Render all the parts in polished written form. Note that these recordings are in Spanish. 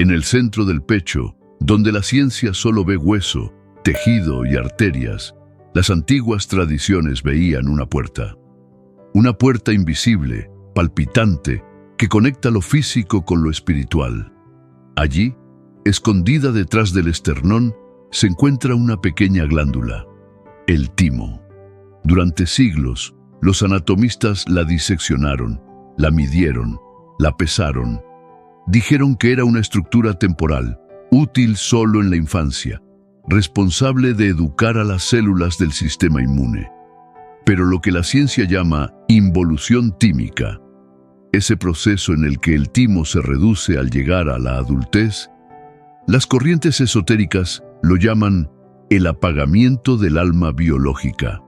En el centro del pecho, donde la ciencia solo ve hueso, tejido y arterias, las antiguas tradiciones veían una puerta. Una puerta invisible, palpitante, que conecta lo físico con lo espiritual. Allí, escondida detrás del esternón, se encuentra una pequeña glándula, el timo. Durante siglos, los anatomistas la diseccionaron, la midieron, la pesaron. Dijeron que era una estructura temporal, útil solo en la infancia, responsable de educar a las células del sistema inmune. Pero lo que la ciencia llama involución tímica, ese proceso en el que el timo se reduce al llegar a la adultez, las corrientes esotéricas lo llaman el apagamiento del alma biológica.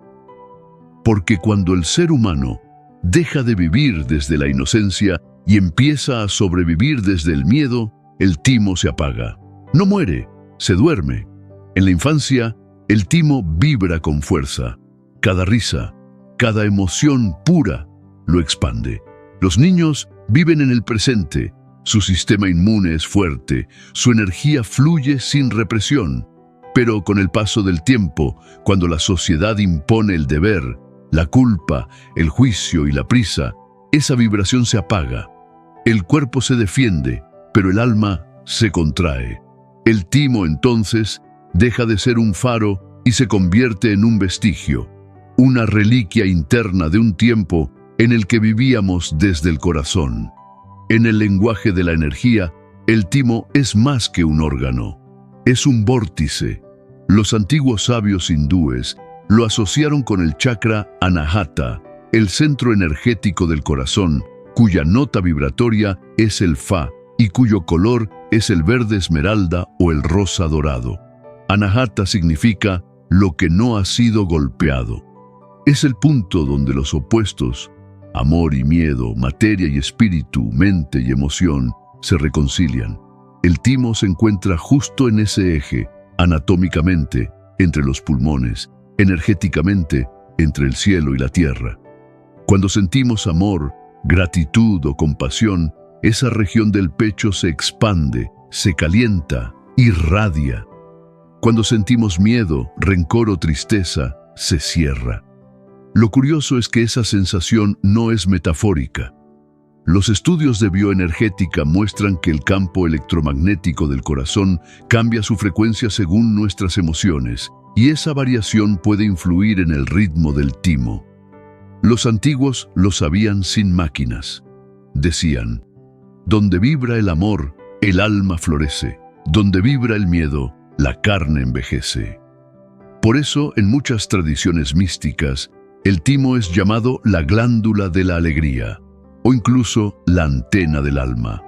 Porque cuando el ser humano deja de vivir desde la inocencia y empieza a sobrevivir desde el miedo, el timo se apaga. No muere, se duerme. En la infancia, el timo vibra con fuerza. Cada risa, cada emoción pura lo expande. Los niños viven en el presente. Su sistema inmune es fuerte, su energía fluye sin represión. Pero con el paso del tiempo, cuando la sociedad impone el deber, la culpa, el juicio y la prisa, esa vibración se apaga. El cuerpo se defiende, pero el alma se contrae. El timo, entonces, deja de ser un faro y se convierte en un vestigio, una reliquia interna de un tiempo en el que vivíamos desde el corazón. En el lenguaje de la energía, el timo es más que un órgano, es un vórtice. Los antiguos sabios hindúes lo asociaron con el chakra Anahata, el centro energético del corazón, cuya nota vibratoria es el Fa y cuyo color es el verde esmeralda o el rosa dorado. Anahata significa lo que no ha sido golpeado. Es el punto donde los opuestos, amor y miedo, materia y espíritu, mente y emoción, se reconcilian. El timo se encuentra justo en ese eje, anatómicamente, entre los pulmones, energéticamente, entre el cielo y la tierra. Cuando sentimos amor, gratitud o compasión, esa región del pecho se expande, se calienta, irradia. Cuando sentimos miedo, rencor o tristeza, se cierra. Lo curioso es que esa sensación no es metafórica. Los estudios de bioenergética muestran que el campo electromagnético del corazón cambia su frecuencia según nuestras emociones, y esa variación puede influir en el ritmo del timo. Los antiguos lo sabían sin máquinas. Decían: donde vibra el amor, el alma florece. Donde vibra el miedo, la carne envejece. Por eso, en muchas tradiciones místicas, el timo es llamado la glándula de la alegría, o incluso la antena del alma.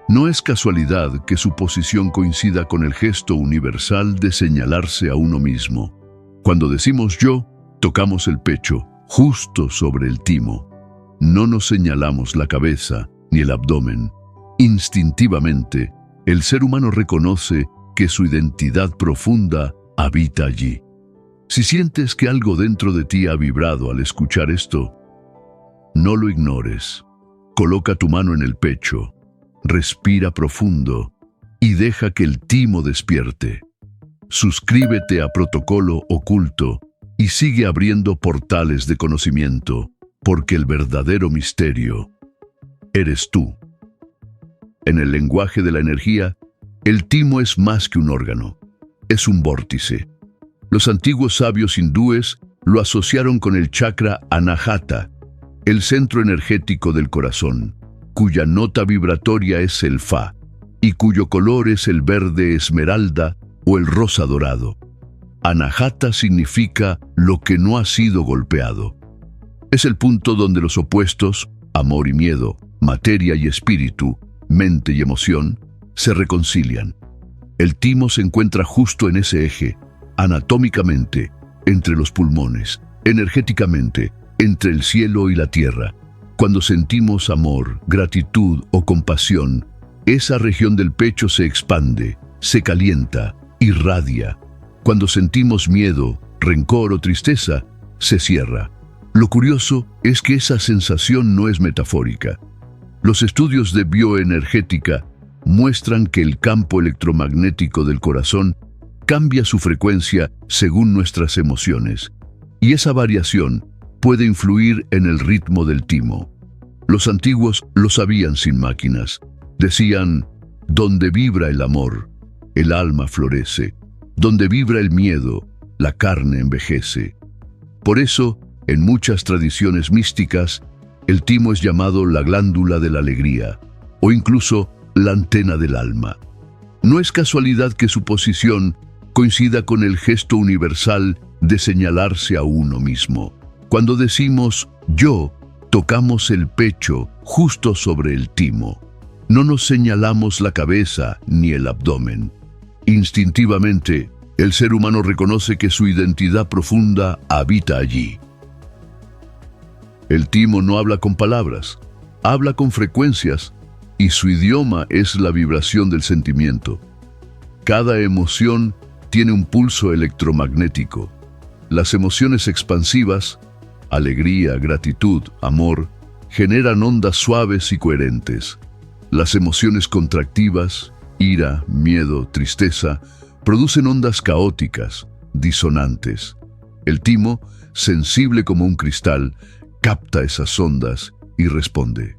No es casualidad que su posición coincida con el gesto universal de señalarse a uno mismo. Cuando decimos yo, tocamos el pecho, justo sobre el timo. No nos señalamos la cabeza ni el abdomen. Instintivamente, el ser humano reconoce que su identidad profunda habita allí. Si sientes que algo dentro de ti ha vibrado al escuchar esto, no lo ignores. Coloca tu mano en el pecho, respira profundo y deja que el timo despierte. Suscríbete a Protocolo Oculto y sigue abriendo portales de conocimiento, porque el verdadero misterio eres tú. En el lenguaje de la energía, el timo es más que un órgano, es un vórtice. Los antiguos sabios hindúes lo asociaron con el chakra Anahata, el centro energético del corazón, cuya nota vibratoria es el Fa y cuyo color es el verde esmeralda o el rosa dorado. Anahata significa lo que no ha sido golpeado. Es el punto donde los opuestos, amor y miedo, materia y espíritu, mente y emoción, se reconcilian. El timo se encuentra justo en ese eje, anatómicamente, entre los pulmones, energéticamente, entre el cielo y la tierra. Cuando sentimos amor, gratitud o compasión, esa región del pecho se expande, se calienta, irradia. Cuando sentimos miedo, rencor o tristeza, se cierra. Lo curioso es que esa sensación no es metafórica. Los estudios de bioenergética muestran que el campo electromagnético del corazón cambia su frecuencia según nuestras emociones, y esa variación puede influir en el ritmo del timo. Los antiguos lo sabían sin máquinas. Decían: donde vibra el amor, el alma florece. Donde vibra el miedo, la carne envejece. Por eso, en muchas tradiciones místicas, el timo es llamado la glándula de la alegría, o incluso la antena del alma. No es casualidad que su posición coincida con el gesto universal de señalarse a uno mismo. Cuando decimos yo, tocamos el pecho justo sobre el timo. No nos señalamos la cabeza ni el abdomen. Instintivamente, el ser humano reconoce que su identidad profunda habita allí. El timo no habla con palabras, habla con frecuencias, y su idioma es la vibración del sentimiento. Cada emoción tiene un pulso electromagnético. Las emociones expansivas, alegría, gratitud, amor, generan ondas suaves y coherentes. Las emociones contractivas, ira, miedo, tristeza, producen ondas caóticas, disonantes. El timo, sensible como un cristal, capta esas ondas y responde.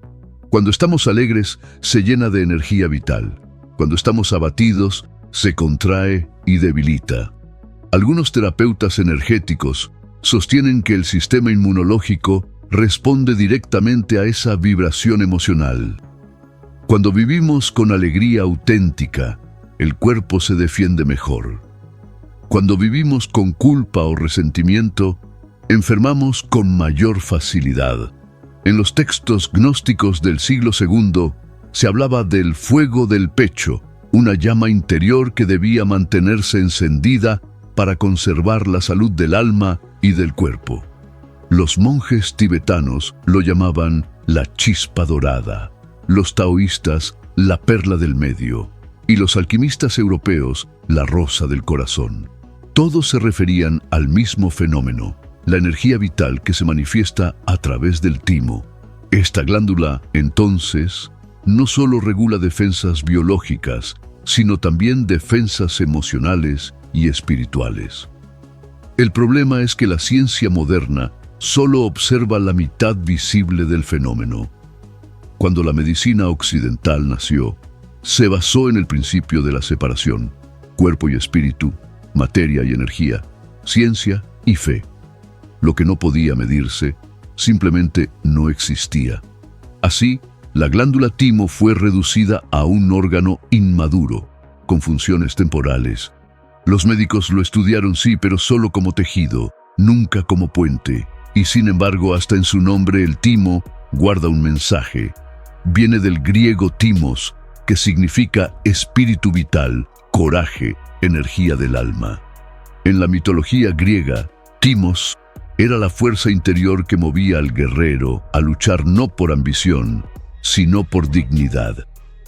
Cuando estamos alegres, se llena de energía vital. Cuando estamos abatidos, se contrae y debilita. Algunos terapeutas energéticos sostienen que el sistema inmunológico responde directamente a esa vibración emocional. Cuando vivimos con alegría auténtica, el cuerpo se defiende mejor. Cuando vivimos con culpa o resentimiento, enfermamos con mayor facilidad. En los textos gnósticos del siglo II se hablaba del fuego del pecho, una llama interior que debía mantenerse encendida para conservar la salud del alma y del cuerpo. Los monjes tibetanos lo llamaban la chispa dorada, los taoístas la perla del medio y los alquimistas europeos la rosa del corazón. Todos se referían al mismo fenómeno, la energía vital que se manifiesta a través del timo. Esta glándula, entonces, no solo regula defensas biológicas, sino también defensas emocionales y espirituales. El problema es que la ciencia moderna solo observa la mitad visible del fenómeno. Cuando la medicina occidental nació, se basó en el principio de la separación, cuerpo y espíritu, materia y energía, ciencia y fe. Lo que no podía medirse simplemente no existía. Así, la glándula timo fue reducida a un órgano inmaduro, con funciones temporales. Los médicos lo estudiaron, sí, pero solo como tejido, nunca como puente. Y sin embargo, hasta en su nombre el timo guarda un mensaje. Viene del griego timos, que significa espíritu vital, coraje, energía del alma. En la mitología griega, timos era la fuerza interior que movía al guerrero a luchar no por ambición, sino por dignidad.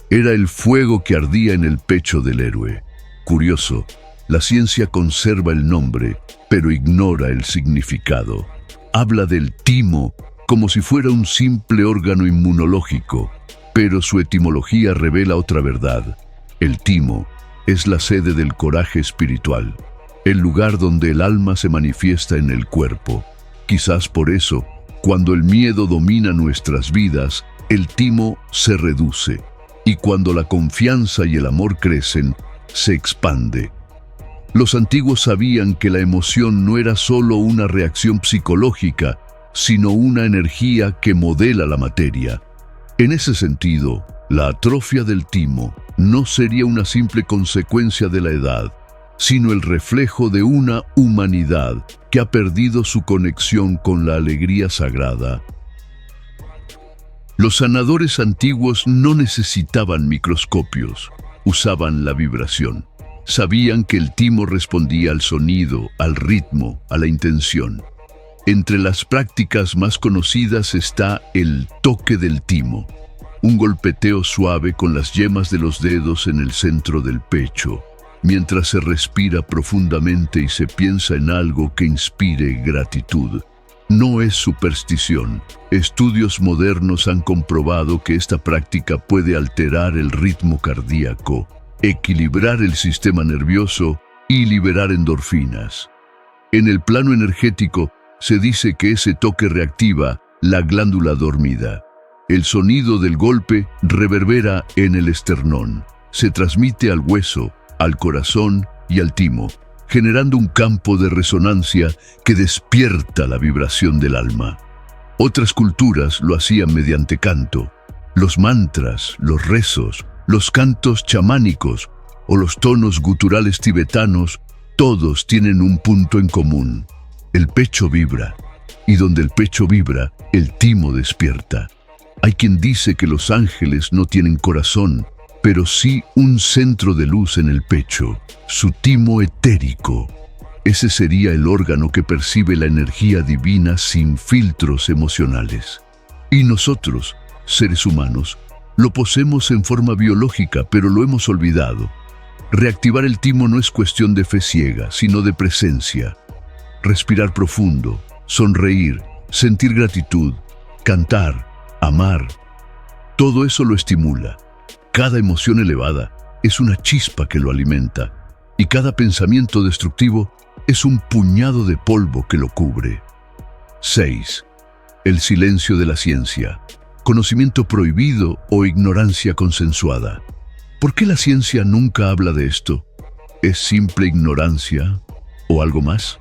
Era el fuego que ardía en el pecho del héroe. Curioso, la ciencia conserva el nombre, pero ignora el significado. Habla del timo como si fuera un simple órgano inmunológico, pero su etimología revela otra verdad. El timo es la sede del coraje espiritual, el lugar donde el alma se manifiesta en el cuerpo. Quizás por eso, cuando el miedo domina nuestras vidas, el timo se reduce, y cuando la confianza y el amor crecen, se expande. Los antiguos sabían que la emoción no era solo una reacción psicológica, sino una energía que modela la materia. En ese sentido, la atrofia del timo no sería una simple consecuencia de la edad, sino el reflejo de una humanidad que ha perdido su conexión con la alegría sagrada. Los sanadores antiguos no necesitaban microscopios, usaban la vibración. Sabían que el timo respondía al sonido, al ritmo, a la intención. Entre las prácticas más conocidas está el toque del timo, un golpeteo suave con las yemas de los dedos en el centro del pecho, mientras se respira profundamente y se piensa en algo que inspire gratitud. No es superstición. Estudios modernos han comprobado que esta práctica puede alterar el ritmo cardíaco, equilibrar el sistema nervioso y liberar endorfinas. En el plano energético, se dice que ese toque reactiva la glándula dormida. El sonido del golpe reverbera en el esternón. Se transmite al hueso, al corazón y al timo, generando un campo de resonancia que despierta la vibración del alma. Otras culturas lo hacían mediante canto. Los mantras, los rezos, los cantos chamánicos o los tonos guturales tibetanos, todos tienen un punto en común. El pecho vibra, y donde el pecho vibra, el timo despierta. Hay quien dice que los ángeles no tienen corazón, pero sí un centro de luz en el pecho, su timo etérico. Ese sería el órgano que percibe la energía divina sin filtros emocionales. Y nosotros, seres humanos, lo poseemos en forma biológica, pero lo hemos olvidado. Reactivar el timo no es cuestión de fe ciega, sino de presencia. Respirar profundo, sonreír, sentir gratitud, cantar, amar. Todo eso lo estimula. Cada emoción elevada es una chispa que lo alimenta, y cada pensamiento destructivo es un puñado de polvo que lo cubre. 6. El silencio de la ciencia. Conocimiento prohibido o ignorancia consensuada. ¿Por qué la ciencia nunca habla de esto? ¿Es simple ignorancia o algo más?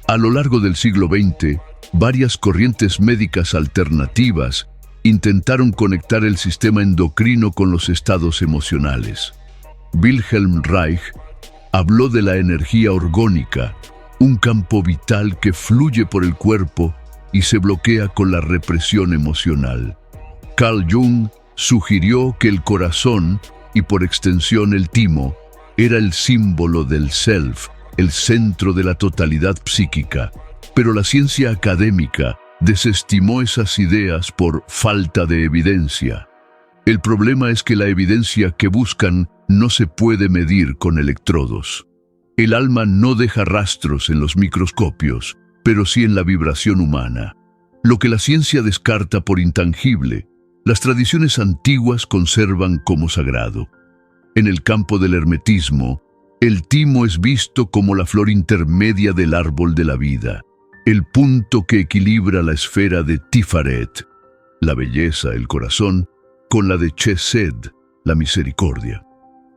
A lo largo del siglo XX, varias corrientes médicas alternativas intentaron conectar el sistema endocrino con los estados emocionales. Wilhelm Reich habló de la energía orgónica, un campo vital que fluye por el cuerpo y se bloquea con la represión emocional. Carl Jung sugirió que el corazón, y por extensión el timo, era el símbolo del self, el centro de la totalidad psíquica. Pero la ciencia académica desestimó esas ideas por falta de evidencia. El problema es que la evidencia que buscan no se puede medir con electrodos. El alma no deja rastros en los microscopios, pero sí en la vibración humana. Lo que la ciencia descarta por intangible, las tradiciones antiguas conservan como sagrado. En el campo del hermetismo, el timo es visto como la flor intermedia del árbol de la vida, el punto que equilibra la esfera de Tifaret, la belleza, el corazón, con la de Chesed, la misericordia.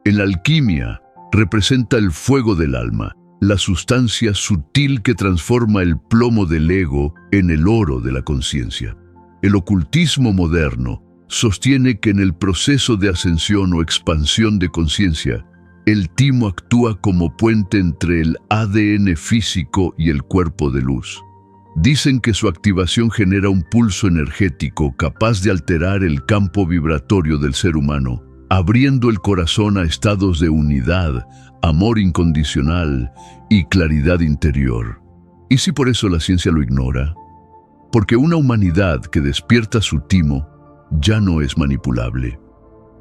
En la alquimia, representa el fuego del alma, la sustancia sutil que transforma el plomo del ego en el oro de la conciencia. El ocultismo moderno sostiene que en el proceso de ascensión o expansión de conciencia, el timo actúa como puente entre el ADN físico y el cuerpo de luz. Dicen que su activación genera un pulso energético capaz de alterar el campo vibratorio del ser humano, abriendo el corazón a estados de unidad, amor incondicional y claridad interior. ¿Y si por eso la ciencia lo ignora? Porque una humanidad que despierta su timo ya no es manipulable.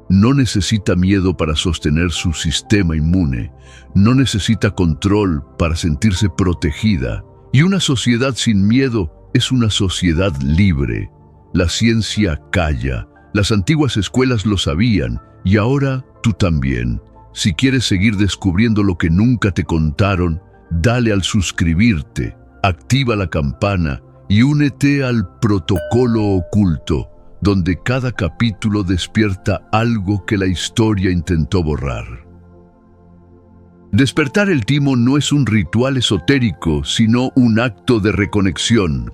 No necesita miedo para sostener su sistema inmune, no necesita control para sentirse protegida. Y una sociedad sin miedo es una sociedad libre. La ciencia calla, las antiguas escuelas lo sabían, y ahora tú también. Si quieres seguir descubriendo lo que nunca te contaron, dale al suscribirte, activa la campana y únete al protocolo oculto, donde cada capítulo despierta algo que la historia intentó borrar. Despertar el timo no es un ritual esotérico, sino un acto de reconexión.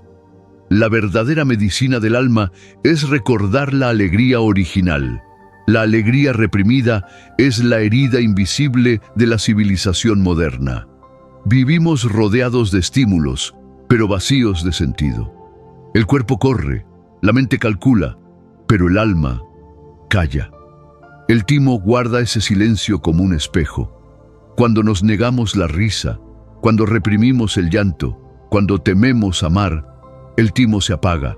La verdadera medicina del alma es recordar la alegría original. La alegría reprimida es la herida invisible de la civilización moderna. Vivimos rodeados de estímulos, pero vacíos de sentido. El cuerpo corre, la mente calcula, pero el alma calla. El timo guarda ese silencio como un espejo. Cuando nos negamos la risa, cuando reprimimos el llanto, cuando tememos amar, el timo se apaga.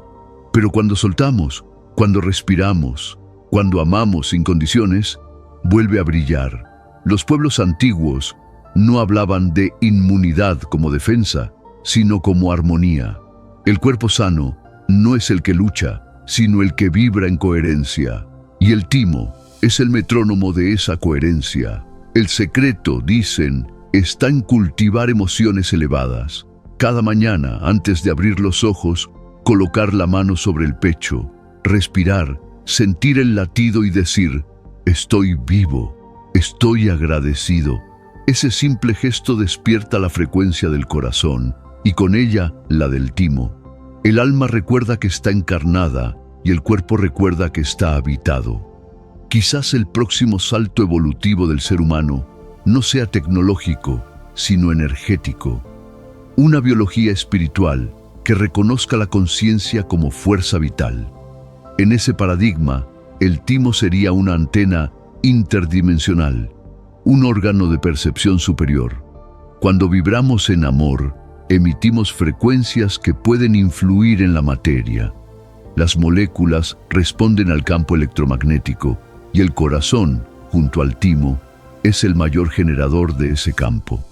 Pero cuando soltamos, cuando respiramos, cuando amamos sin condiciones, vuelve a brillar. Los pueblos antiguos no hablaban de inmunidad como defensa, sino como armonía. El cuerpo sano no es el que lucha, sino el que vibra en coherencia. Y el timo es el metrónomo de esa coherencia. El secreto, dicen, está en cultivar emociones elevadas. Cada mañana, antes de abrir los ojos, colocar la mano sobre el pecho, respirar, sentir el latido y decir: estoy vivo, estoy agradecido. Ese simple gesto despierta la frecuencia del corazón y con ella la del timo. El alma recuerda que está encarnada y el cuerpo recuerda que está habitado. Quizás el próximo salto evolutivo del ser humano no sea tecnológico, sino energético. Una biología espiritual que reconozca la conciencia como fuerza vital. En ese paradigma, el timo sería una antena interdimensional, un órgano de percepción superior. Cuando vibramos en amor, emitimos frecuencias que pueden influir en la materia. Las moléculas responden al campo electromagnético y el corazón, junto al timo, es el mayor generador de ese campo.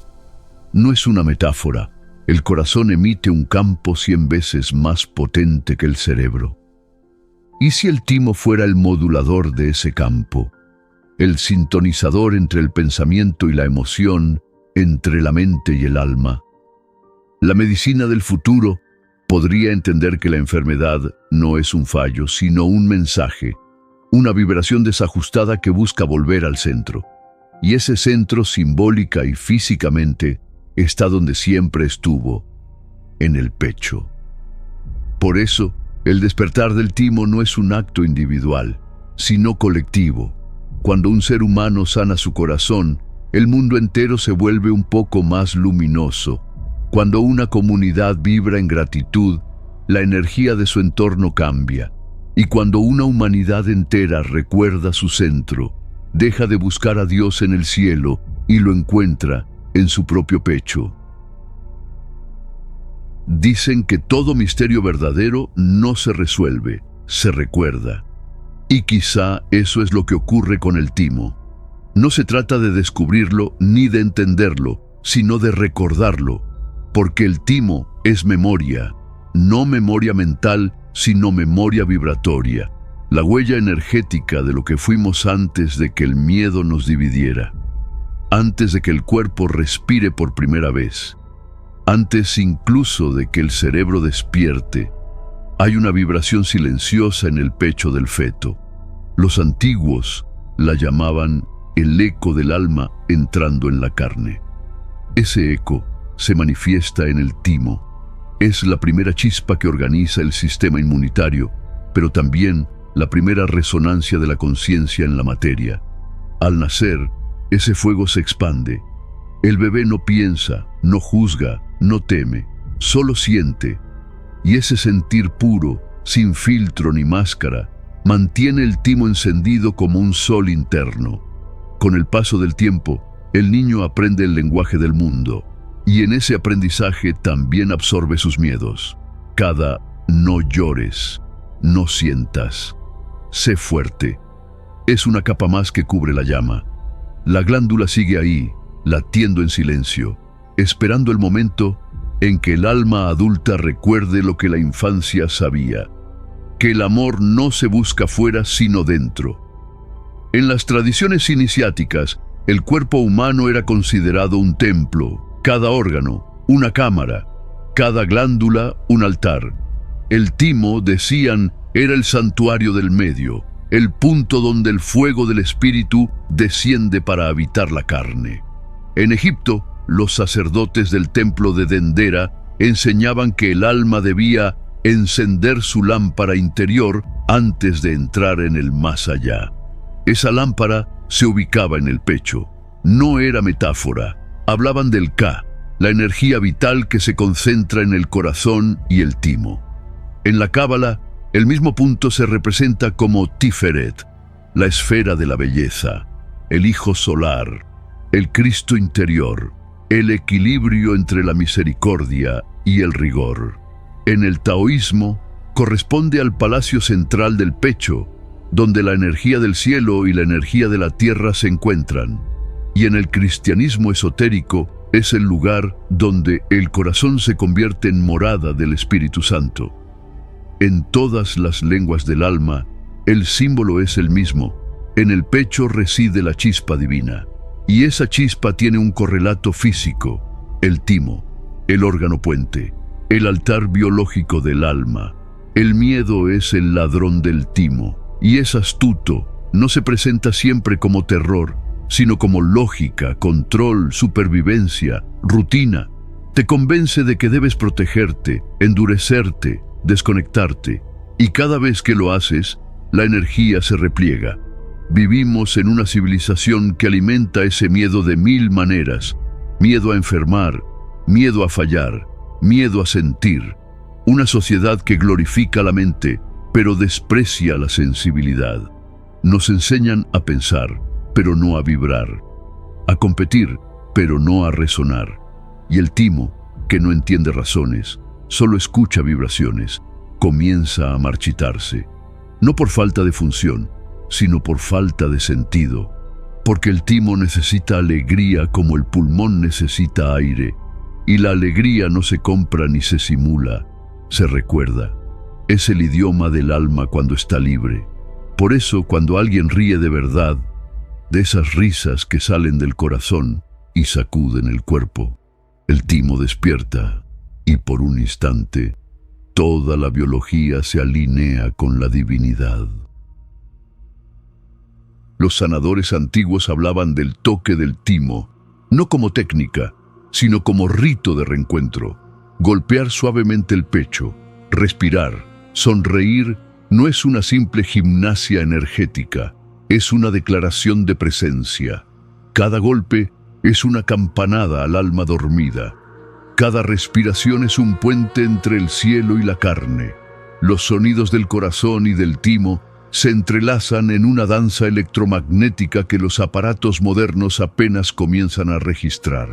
No es una metáfora. El corazón emite un campo 100 veces más potente que el cerebro. ¿Y si el timo fuera el modulador de ese campo? El sintonizador entre el pensamiento y la emoción, entre la mente y el alma. La medicina del futuro podría entender que la enfermedad no es un fallo, sino un mensaje, una vibración desajustada que busca volver al centro. Y ese centro, simbólica y físicamente, está donde siempre estuvo, en el pecho. Por eso, el despertar del timo no es un acto individual, sino colectivo. Cuando un ser humano sana su corazón, el mundo entero se vuelve un poco más luminoso. Cuando una comunidad vibra en gratitud, la energía de su entorno cambia. Y cuando una humanidad entera recuerda su centro, deja de buscar a Dios en el cielo y lo encuentra en su propio pecho. Dicen que todo misterio verdadero no se resuelve, se recuerda. Y quizá eso es lo que ocurre con el timo. No se trata de descubrirlo ni de entenderlo, sino de recordarlo, porque el timo es memoria, no memoria mental, sino memoria vibratoria, la huella energética de lo que fuimos antes de que el miedo nos dividiera, antes de que el cuerpo respire por primera vez, antes incluso de que el cerebro despierte. Hay una vibración silenciosa en el pecho del feto. Los antiguos la llamaban el eco del alma entrando en la carne. Ese eco se manifiesta en el timo. Es la primera chispa que organiza el sistema inmunitario, pero también la primera resonancia de la conciencia en la materia. Al nacer, ese fuego se expande. El bebé no piensa, no juzga, no teme, solo siente. Y ese sentir puro, sin filtro ni máscara, mantiene el timo encendido como un sol interno. Con el paso del tiempo, el niño aprende el lenguaje del mundo, y en ese aprendizaje también absorbe sus miedos. Cada no llores, no sientas, sé fuerte, es una capa más que cubre la llama. La glándula sigue ahí, latiendo en silencio, esperando el momento en que el alma adulta recuerde lo que la infancia sabía, que el amor no se busca fuera sino dentro. En las tradiciones iniciáticas, el cuerpo humano era considerado un templo, cada órgano una cámara, cada glándula un altar. El timo, decían, era el santuario del medio, el punto donde el fuego del espíritu desciende para habitar la carne. En Egipto, los sacerdotes del templo de Dendera enseñaban que el alma debía encender su lámpara interior antes de entrar en el más allá. Esa lámpara se ubicaba en el pecho. No era metáfora. Hablaban del Ka, la energía vital que se concentra en el corazón y el timo. En la Cábala, el mismo punto se representa como Tiferet, la esfera de la belleza, el Hijo solar, el Cristo interior, el equilibrio entre la misericordia y el rigor. En el taoísmo, corresponde al palacio central del pecho, donde la energía del cielo y la energía de la tierra se encuentran. Y en el cristianismo esotérico, es el lugar donde el corazón se convierte en morada del Espíritu Santo. En todas las lenguas del alma, el símbolo es el mismo. En el pecho reside la chispa divina. Y esa chispa tiene un correlato físico, el timo, el órgano puente, el altar biológico del alma. El miedo es el ladrón del timo, y es astuto, no se presenta siempre como terror, sino como lógica, control, supervivencia, rutina. Te convence de que debes protegerte, endurecerte, desconectarte, y cada vez que lo haces, la energía se repliega. Vivimos en una civilización que alimenta ese miedo de 1000 maneras. Miedo a enfermar, miedo a fallar, miedo a sentir. Una sociedad que glorifica la mente, pero desprecia la sensibilidad. Nos enseñan a pensar, pero no a vibrar. A competir, pero no a resonar. Y el timo, que no entiende razones, solo escucha vibraciones, comienza a marchitarse. No por falta de función, sino por falta de sentido, porque el timo necesita alegría como el pulmón necesita aire, y la alegría no se compra ni se simula, se recuerda. Es el idioma del alma cuando está libre. Por eso, cuando alguien ríe de verdad, de esas risas que salen del corazón y sacuden el cuerpo, el timo despierta, y por un instante, toda la biología se alinea con la divinidad. Los sanadores antiguos hablaban del toque del timo, no como técnica, sino como rito de reencuentro. Golpear suavemente el pecho, respirar, sonreír, no es una simple gimnasia energética, es una declaración de presencia. Cada golpe es una campanada al alma dormida. Cada respiración es un puente entre el cielo y la carne. Los sonidos del corazón y del timo se entrelazan en una danza electromagnética que los aparatos modernos apenas comienzan a registrar.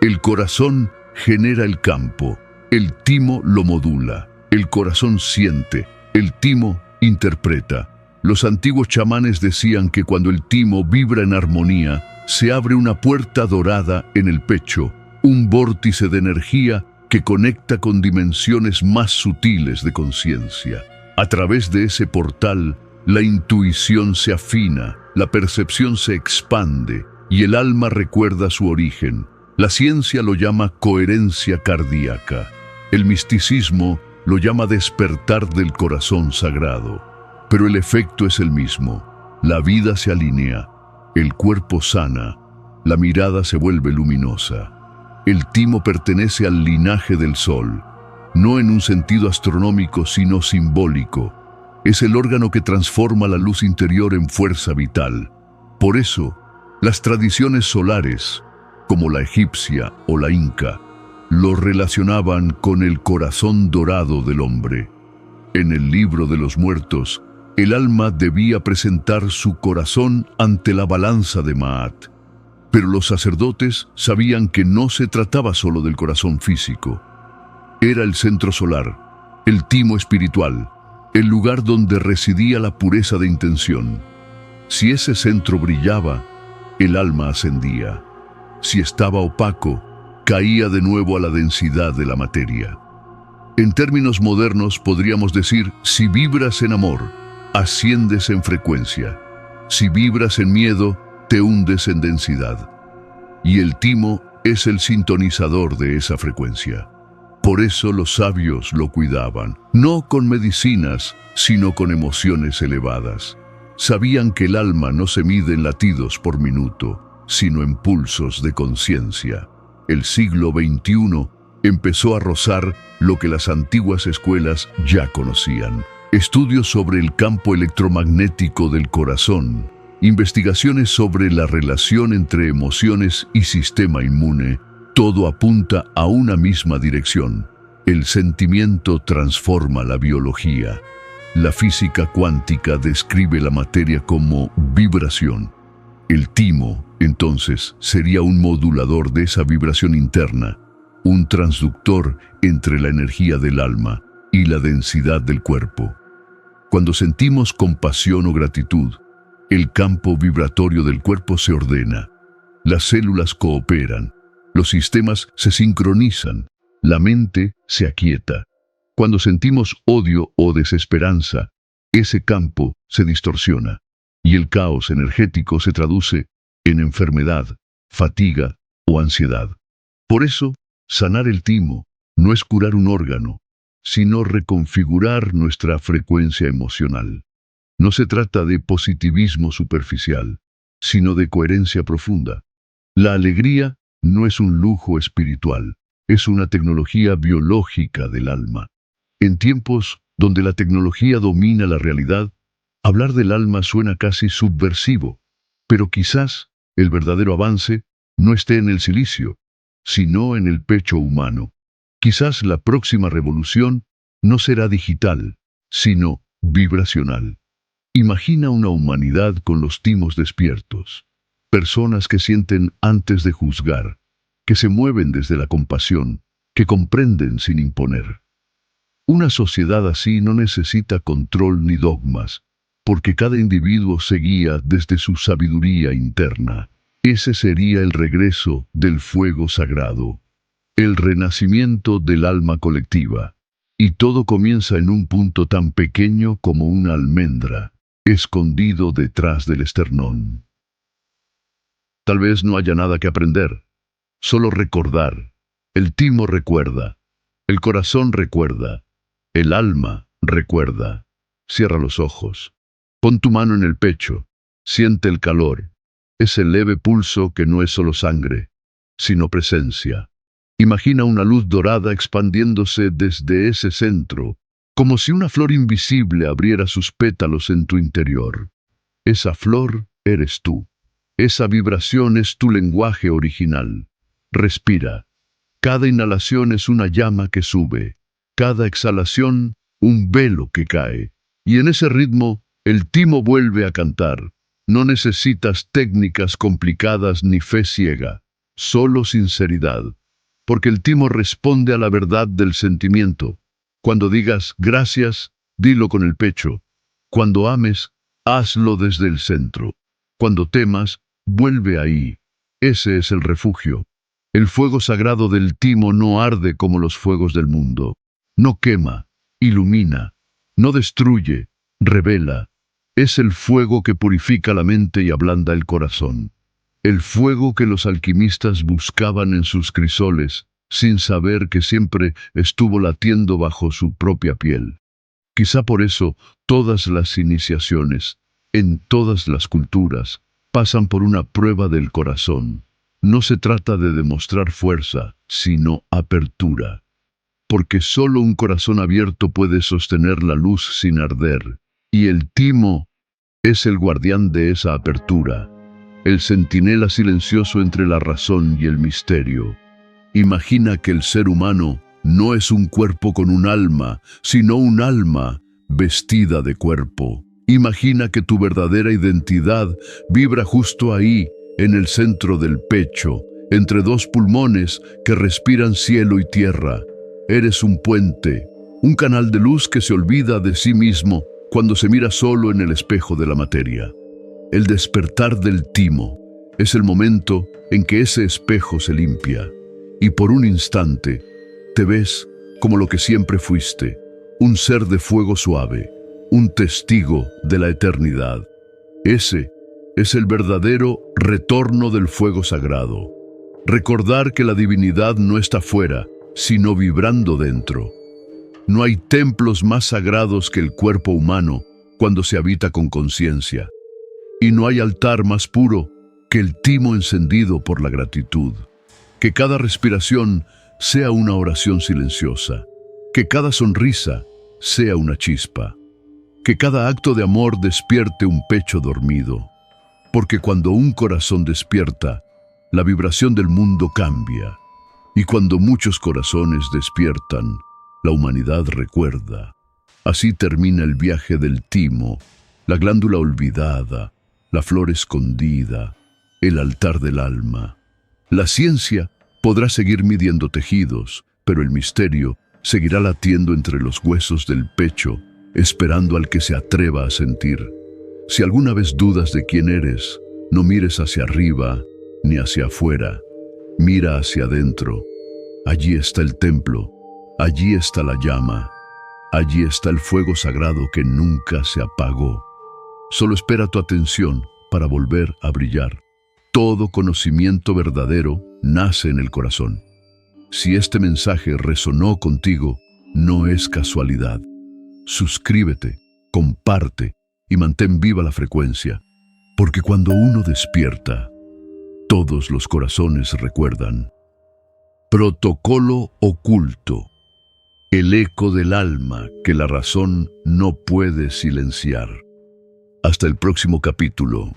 El corazón genera el campo, el timo lo modula, el corazón siente, el timo interpreta. Los antiguos chamanes decían que cuando el timo vibra en armonía, se abre una puerta dorada en el pecho, un vórtice de energía que conecta con dimensiones más sutiles de conciencia. A través de ese portal, la intuición se afina, la percepción se expande y el alma recuerda su origen. La ciencia lo llama coherencia cardíaca. El misticismo lo llama despertar del corazón sagrado. Pero el efecto es el mismo. La vida se alinea, el cuerpo sana, la mirada se vuelve luminosa. El timo pertenece al linaje del sol, no en un sentido astronómico sino simbólico. Es el órgano que transforma la luz interior en fuerza vital. Por eso, las tradiciones solares, como la egipcia o la inca, lo relacionaban con el corazón dorado del hombre. En el libro de los muertos, el alma debía presentar su corazón ante la balanza de Maat. Pero los sacerdotes sabían que no se trataba solo del corazón físico. Era el centro solar, el timo espiritual, el lugar donde residía la pureza de intención. Si ese centro brillaba, el alma ascendía. Si estaba opaco, caía de nuevo a la densidad de la materia. En términos modernos podríamos decir, si vibras en amor, asciendes en frecuencia. Si vibras en miedo, te hundes en densidad. Y el timo es el sintonizador de esa frecuencia. Por eso los sabios lo cuidaban, no con medicinas, sino con emociones elevadas. Sabían que el alma no se mide en latidos por minuto, sino en pulsos de conciencia. El siglo XXI empezó a rozar lo que las antiguas escuelas ya conocían. Estudios sobre el campo electromagnético del corazón, investigaciones sobre la relación entre emociones y sistema inmune, todo apunta a una misma dirección. El sentimiento transforma la biología. La física cuántica describe la materia como vibración. El timo, entonces, sería un modulador de esa vibración interna, un transductor entre la energía del alma y la densidad del cuerpo. Cuando sentimos compasión o gratitud, el campo vibratorio del cuerpo se ordena. Las células cooperan, Los sistemas se sincronizan, la mente se aquieta. Cuando sentimos odio o desesperanza, ese campo se distorsiona y el caos energético se traduce en enfermedad, fatiga o ansiedad. Por eso, sanar el timo no es curar un órgano, sino reconfigurar nuestra frecuencia emocional. No se trata de positivismo superficial, sino de coherencia profunda. La alegría no es un lujo espiritual, es una tecnología biológica del alma. En tiempos donde la tecnología domina la realidad, hablar del alma suena casi subversivo, pero quizás el verdadero avance no esté en el silicio, sino en el pecho humano. Quizás la próxima revolución no será digital, sino vibracional. Imagina una humanidad con los timos despiertos, personas que sienten antes de juzgar, que se mueven desde la compasión, que comprenden sin imponer. Una sociedad así no necesita control ni dogmas, porque cada individuo se guía desde su sabiduría interna. Ese sería el regreso del fuego sagrado, el renacimiento del alma colectiva. Y todo comienza en un punto tan pequeño como una almendra, escondido detrás del esternón. Tal vez no haya nada que aprender, solo recordar. El timo recuerda, el corazón recuerda, el alma recuerda. Cierra los ojos. Pon tu mano en el pecho. Siente el calor. Ese leve pulso que no es solo sangre, sino presencia. Imagina una luz dorada expandiéndose desde ese centro, como si una flor invisible abriera sus pétalos en tu interior. Esa flor eres tú. Esa vibración es tu lenguaje original. Respira. Cada inhalación es una llama que sube. Cada exhalación, un velo que cae. Y en ese ritmo, el timo vuelve a cantar. No necesitas técnicas complicadas ni fe ciega, solo sinceridad. Porque el timo responde a la verdad del sentimiento. Cuando digas gracias, dilo con el pecho. Cuando ames, hazlo desde el centro. Cuando temas, vuelve ahí. Ese es el refugio. El fuego sagrado del timo no arde como los fuegos del mundo. No quema, ilumina, no destruye, revela. Es el fuego que purifica la mente y ablanda el corazón. El fuego que los alquimistas buscaban en sus crisoles, sin saber que siempre estuvo latiendo bajo su propia piel. Quizá por eso todas las iniciaciones, en todas las culturas, pasan por una prueba del corazón. No se trata de demostrar fuerza, sino apertura. Porque solo un corazón abierto puede sostener la luz sin arder. Y el timo es el guardián de esa apertura, el centinela silencioso entre la razón y el misterio. Imagina que el ser humano no es un cuerpo con un alma, sino un alma vestida de cuerpo. Imagina que tu verdadera identidad vibra justo ahí, en el centro del pecho, entre dos pulmones que respiran cielo y tierra. Eres un puente, un canal de luz que se olvida de sí mismo cuando se mira solo en el espejo de la materia. El despertar del timo es el momento en que ese espejo se limpia y por un instante te ves como lo que siempre fuiste, un ser de fuego suave, un testigo de la eternidad. Ese es el verdadero retorno del fuego sagrado. Recordar que la divinidad no está fuera, sino vibrando dentro. No hay templos más sagrados que el cuerpo humano cuando se habita con conciencia. Y no hay altar más puro que el timo encendido por la gratitud. Que cada respiración sea una oración silenciosa. Que cada sonrisa sea una chispa. Que cada acto de amor despierte un pecho dormido. Porque cuando un corazón despierta, la vibración del mundo cambia. Y cuando muchos corazones despiertan, la humanidad recuerda. Así termina el viaje del timo, la glándula olvidada, la flor escondida, el altar del alma. La ciencia podrá seguir midiendo tejidos, pero el misterio seguirá latiendo entre los huesos del pecho, esperando al que se atreva a sentir. Si alguna vez dudas de quién eres, no mires hacia arriba ni hacia afuera. Mira hacia adentro. Allí está el templo. Allí está la llama. Allí está el fuego sagrado que nunca se apagó. Solo espera tu atención para volver a brillar. Todo conocimiento verdadero nace en el corazón. Si este mensaje resonó contigo, no es casualidad. Suscríbete, comparte y mantén viva la frecuencia, porque cuando uno despierta, todos los corazones recuerdan. Protocolo oculto. El eco del alma que la razón no puede silenciar. Hasta el próximo capítulo.